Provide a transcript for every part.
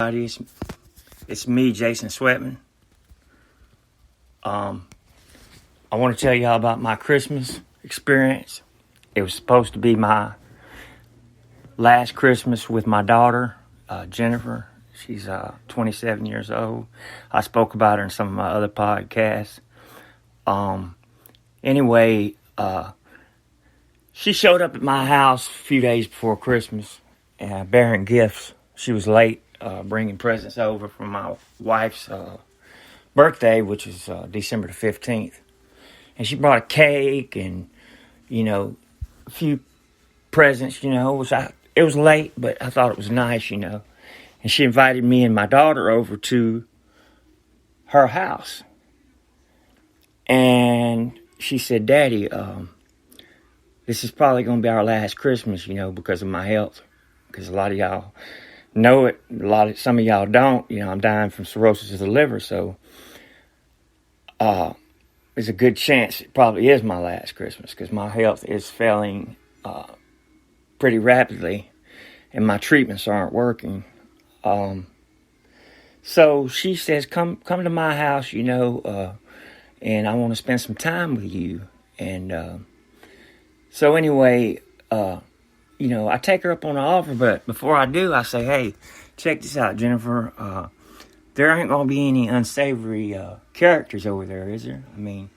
It's me, Jason Sweatman. I want to tell y'all about my Christmas experience. It was supposed to be my last Christmas with my daughter, Jennifer. She's 27 years old. I spoke about her in some of my other podcasts. Anyway, she showed up at my house a few days before Christmas, bearing gifts. She was late bringing presents over for my wife's birthday, which is December the 15th. And she brought a cake and, a few presents, it was late, but I thought it was nice, And she invited me and my daughter over to her house. And she said, Daddy, this is probably going to be our last Christmas, because of my health. Because a lot of y'all know it. Some of y'all don't. I'm dying from cirrhosis of the liver. So there's a good chance it probably is my last Christmas. Because my health is failing pretty rapidly. And my treatments aren't working. So she says, come to my house, and I want to spend some time with you. And so anyway, I take her up on the offer, but before I do, I say, hey, check this out, Jennifer. There ain't going to be any unsavory characters over there, is there? I mean,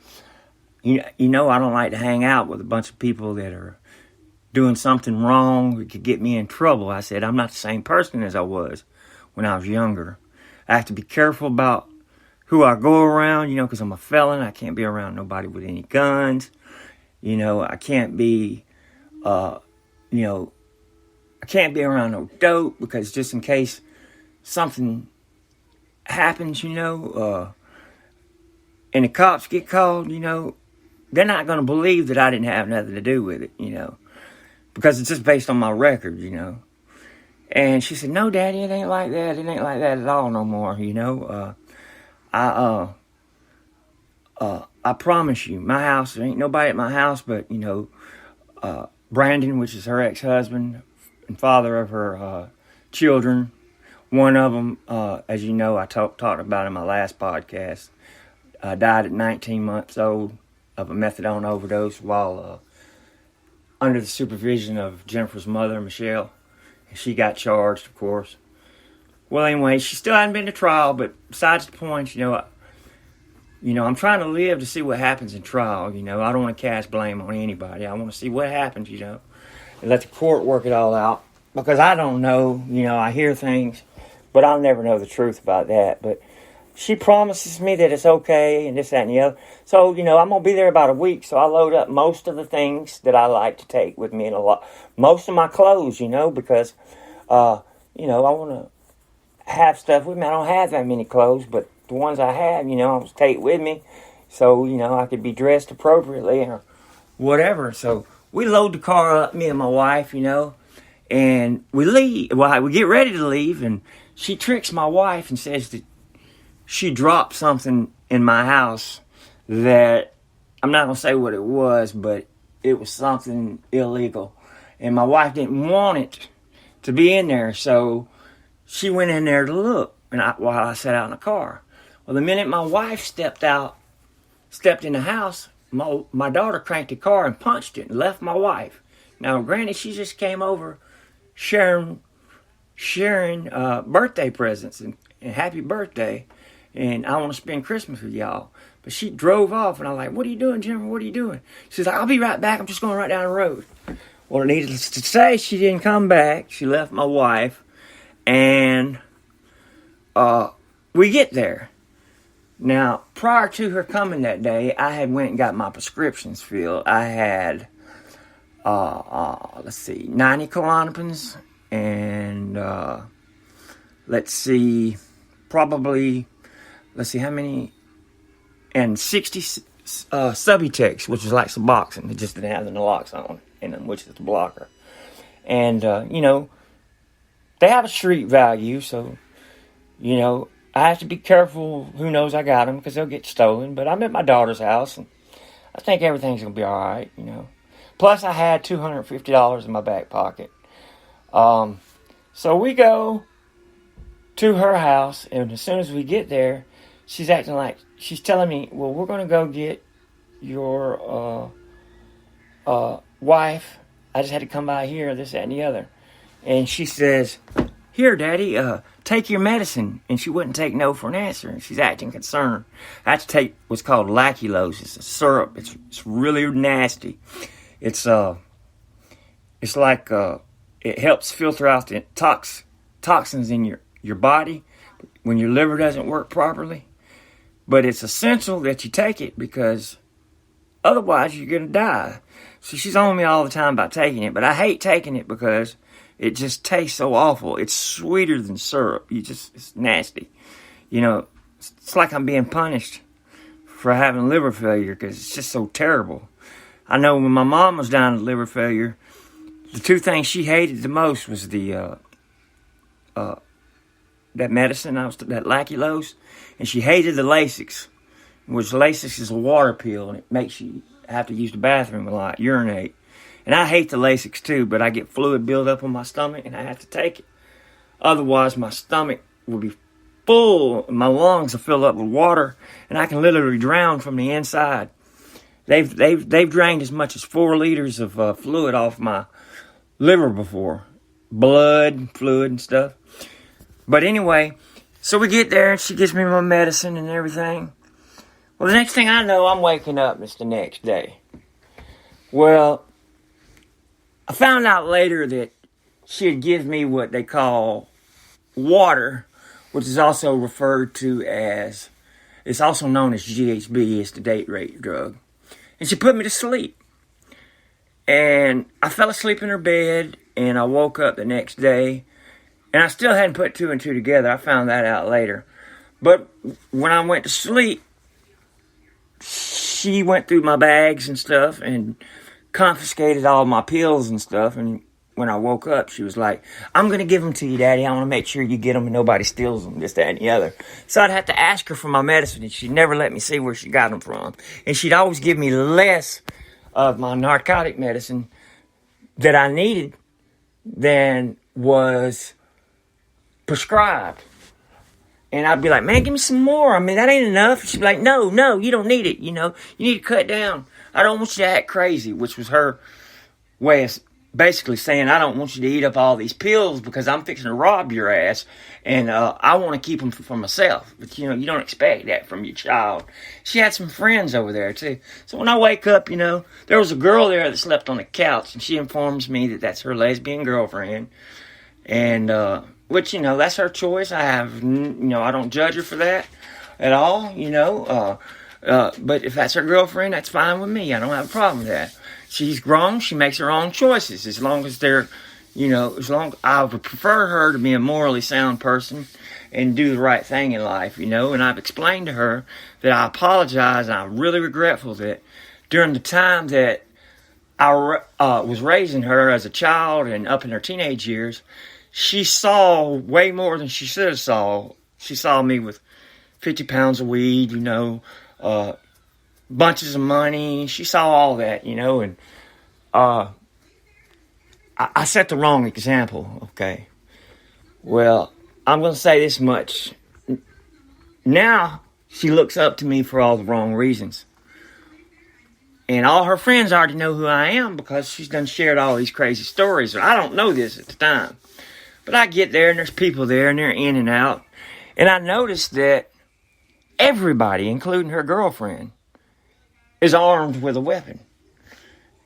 I don't like to hang out with a bunch of people that are doing something wrong that could get me in trouble. I said, I'm not the same person as I was when I was younger. I have to be careful about who I go around, because I'm a felon. I can't be around nobody with any guns. I can't be, I can't be around no dope, because just in case something happens, and the cops get called, they're not going to believe that I didn't have nothing to do with it, because it's just based on my record, And she said, no, Daddy, it ain't like that. It ain't like that at all no more, I promise you, my house, there ain't nobody at my house but, Brandon, which is her ex-husband and father of her children. One of them, as you know, I talked about in my last podcast, died at 19 months old of a methadone overdose while under the supervision of Jennifer's mother, Michelle. And she got charged, of course. Well, anyway, she still hadn't been to trial, but besides the point, I'm trying to live to see what happens in trial. I don't want to cast blame on anybody. I want to see what happens, and let the court work it all out. Because I don't know, I hear things, but I'll never know the truth about that. But she promises me that it's okay and this, that, and the other. So, I'm going to be there about a week. So I load up most of the things that I like to take with me, and most of my clothes, because, I want to have stuff with me. I don't have that many clothes, but the ones I have, I was take with me. So, I could be dressed appropriately or whatever. So we load the car up, me and my wife, and we leave. Well, we get ready to leave, and she tricks my wife and says that she dropped something in my house that, I'm not going to say what it was, but it was something illegal. And my wife didn't want it to be in there, so she went in there to look while I sat out in the car. Well, the minute my wife stepped in the house, my daughter cranked the car and punched it and left my wife. Now, granted, she just came over sharing birthday presents and happy birthday, and I want to spend Christmas with y'all. But she drove off, and I'm like, what are you doing, Jennifer? What are you doing? She's like, I'll be right back. I'm just going right down the road. Well, needless to say, she didn't come back. She left my wife, and we get there. Now, prior to her coming that day, I had went and got my prescriptions filled. I had, 90 Klonopins and, how many, and 60 Subutex, which is like Suboxone. It just didn't have the naloxone in them, which is the blocker. And, they have a street value, so, I have to be careful who knows I got them because they'll get stolen. But I'm at my daughter's house, and I think everything's going to be all right, Plus, I had $250 in my back pocket. So we go to her house, and as soon as we get there, she's acting like she's telling me, "Well, we're gonna go get your wife. I just had to come by here, this, that, and the other." And she says, "Here, Daddy, take your medicine." And she wouldn't take no for an answer. And she's acting concerned. I had to take what's called lactulose. It's a syrup. It's really nasty. It's like it helps filter out the toxins in your body when your liver doesn't work properly. But it's essential that you take it because otherwise you're going to die. So she's on me all the time about taking it. But I hate taking it because it just tastes so awful. It's sweeter than syrup. It's nasty. It's like I'm being punished for having liver failure because it's just so terrible. I know when my mom was dying of liver failure, the two things she hated the most was the that medicine, that lactulose, and she hated the Lasix, which Lasix is a water pill, and it makes you have to use the bathroom a lot, urinate. And I hate the Lasix too, but I get fluid buildup on my stomach, and I have to take it. Otherwise, my stomach will be full, and my lungs will fill up with water, and I can literally drown from the inside. They've drained as much as 4 liters of fluid off my liver before, blood, fluid, and stuff. But anyway, so we get there, and she gives me my medicine and everything. Well, the next thing I know, I'm waking up, and it's the next day. Well, I found out later that she had given me what they call water, which is also referred to as, it's also known as GHB, it's the date rape drug. And she put me to sleep. And I fell asleep in her bed, and I woke up the next day, and I still hadn't put 2 and 2 together. I found that out later. But when I went to sleep, she went through my bags and stuff and confiscated all my pills and stuff. And when I woke up, she was like, "I'm going to give them to you, Daddy. I want to make sure you get them and nobody steals them," this, that, and the other. So I'd have to ask her for my medicine, and she'd never let me see where she got them from. And she'd always give me less of my narcotic medicine that I needed than was prescribed. And I'd be like, "Man, give me some more. I mean, that ain't enough." She'd be like, no, you don't need it. You need to cut down. I don't want you to act crazy," which was her way of basically saying, "I don't want you to eat up all these pills because I'm fixing to rob your ass, and I want to keep them for myself." But, you don't expect that from your child. She had some friends over there, too. So when I wake up, there was a girl there that slept on the couch, and she informs me that that's her lesbian girlfriend. And, which, that's her choice. I don't judge her for that at all, but if that's her girlfriend, that's fine with me. I don't have a problem with that. She's grown. She makes her own choices as long as they're, I would prefer her to be a morally sound person and do the right thing in life, and I've explained to her that I apologize and I'm really regretful that during the time that I was raising her as a child and up in her teenage years, she saw way more than she should have saw. She saw me with 50 pounds of weed, bunches of money. She saw all that, and I set the wrong example, okay? Well, I'm going to say this much. Now, she looks up to me for all the wrong reasons. And all her friends already know who I am because she's done shared all these crazy stories. I don't know this at the time. But I get there, and there's people there, and they're in and out. And I noticed that everybody, including her girlfriend, is armed with a weapon.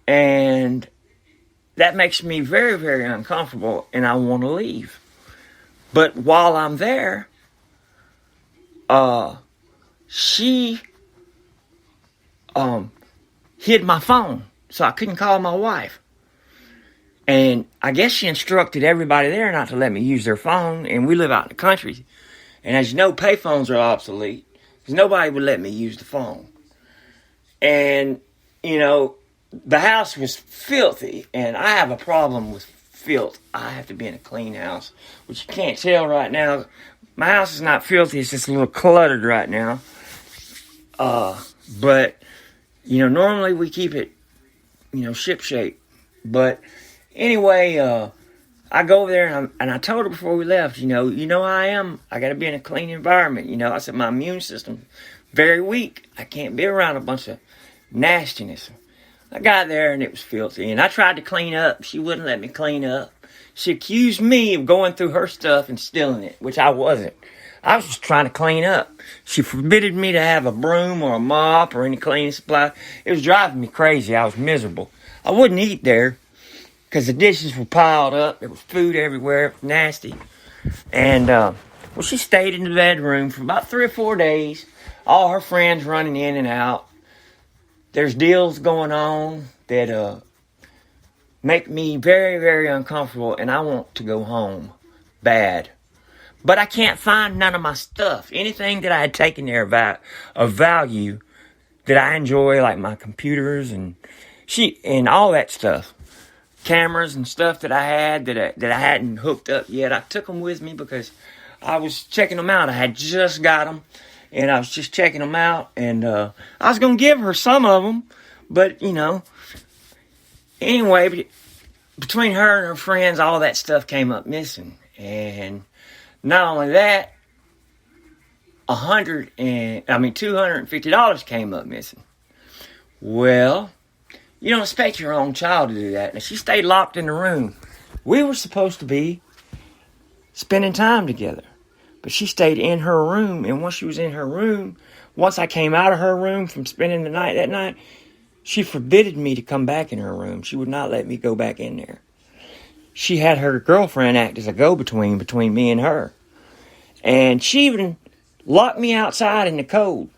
And that makes me very, very uncomfortable, and I want to leave. But while I'm there, she hid my phone, so I couldn't call my wife. And I guess she instructed everybody there not to let me use their phone. And we live out in the country. And as you know, payphones are obsolete. Because nobody would let me use the phone. And, the house was filthy. And I have a problem with filth. I have to be in a clean house. Which you can't tell right now. My house is not filthy. It's just a little cluttered right now. But, normally we keep it, ship shape. But... anyway, I go over there and I told her before we left, you know how I am. I got to be in a clean environment. I said my immune system very weak. I can't be around a bunch of nastiness. I got there and it was filthy. And I tried to clean up. She wouldn't let me clean up. She accused me of going through her stuff and stealing it, which I wasn't. I was just trying to clean up. She forbidden me to have a broom or a mop or any cleaning supply. It was driving me crazy. I was miserable. I wouldn't eat there because the dishes were piled up. There was food everywhere. It was nasty. And, she stayed in the bedroom for about 3 or 4 days. All her friends running in and out. There's deals going on that make me very, very uncomfortable, and I want to go home bad. But I can't find none of my stuff. Anything that I had taken there of value that I enjoy, like my computers and all that stuff. Cameras and stuff that I had that I hadn't hooked up yet. I took them with me because I was checking them out. I had just got them, and I was just checking them out. And I was going to give her some of them, but, anyway, between her and her friends, all that stuff came up missing. And not only that, $250 came up missing. Well, you don't expect your own child to do that. Now, she stayed locked in the room. We were supposed to be spending time together. But she stayed in her room. And once she was in her room, once I came out of her room from spending the night that night, she forbidden me to come back in her room. She would not let me go back in there. She had her girlfriend act as a go-between between me and her. And she even locked me outside in the cold.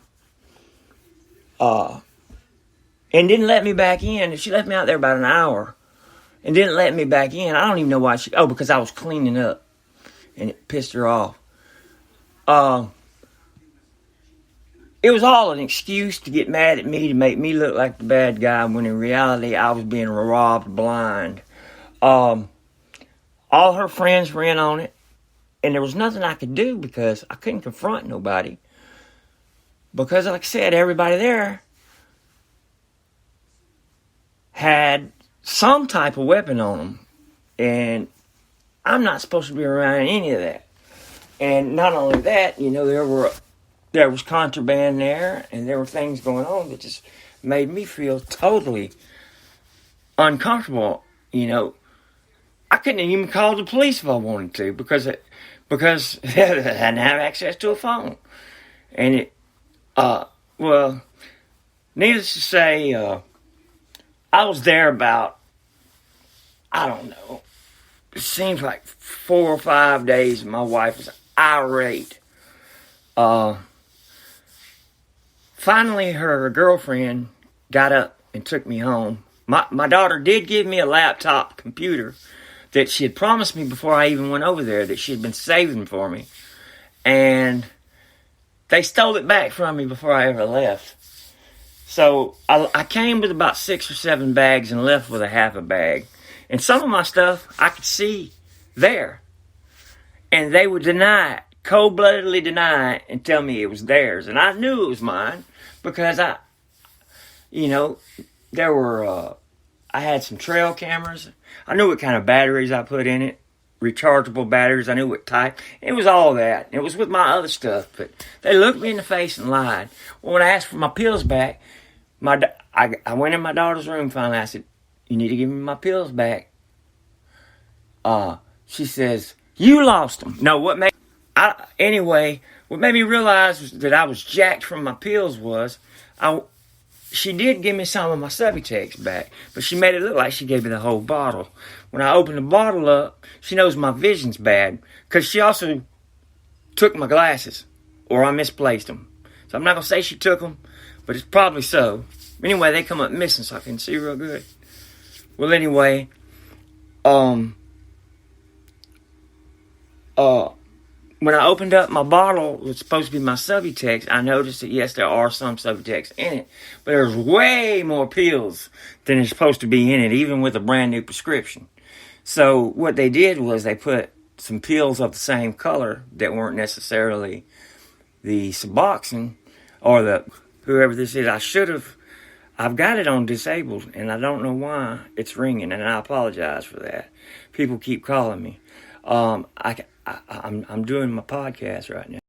And didn't let me back in. She left me out there about an hour and didn't let me back in. I don't even know why because I was cleaning up and it pissed her off. It was all an excuse to get mad at me, to make me look like the bad guy, when in reality I was being robbed blind. All her friends were in on it, and there was nothing I could do because I couldn't confront nobody. Because, like I said, everybody there had some type of weapon on them, and I'm not supposed to be around any of that. And not only that, there was contraband there, and there were things going on that just made me feel totally uncomfortable. I couldn't even call the police if I wanted to because I hadn't have access to a phone. And needless to say, I was there about, I don't know, it seems like 4 or 5 days. My wife was irate. Finally, her girlfriend got up and took me home. My daughter did give me a laptop computer that she had promised me before I even went over there, that she had been saving for me. And they stole it back from me before I ever left. So I came with about 6 or 7 bags and left with a half a bag. And some of my stuff I could see there. And they would deny it, cold-bloodedly deny it, and tell me it was theirs. And I knew it was mine because I had some trail cameras. I knew what kind of batteries I put in it, rechargeable batteries. I knew what type. It was all that. It was with my other stuff, but they looked me in the face and lied. Well, when I asked for my pills back, I went in my daughter's room finally. I said, "You need to give me my pills back." She says, "You lost them." No, what made me realize that I was jacked from my pills was, she did give me some of my Subutex back, but she made it look like she gave me the whole bottle. When I opened the bottle up, she knows my vision's bad, because she also took my glasses, or I misplaced them. So I'm not going to say she took them, but it's probably so. Anyway, they come up missing, so I can see real good. Well, anyway, when I opened up my bottle, it was supposed to be my Subutex, I noticed that, yes, there are some Subutex in it, but there's way more pills than is supposed to be in it, even with a brand new prescription. So what they did was they put some pills of the same color that weren't necessarily the Suboxone, or whoever this is. I've got it on disabled, and I don't know why it's ringing, and I apologize for that. People keep calling me. I'm doing my podcast right now.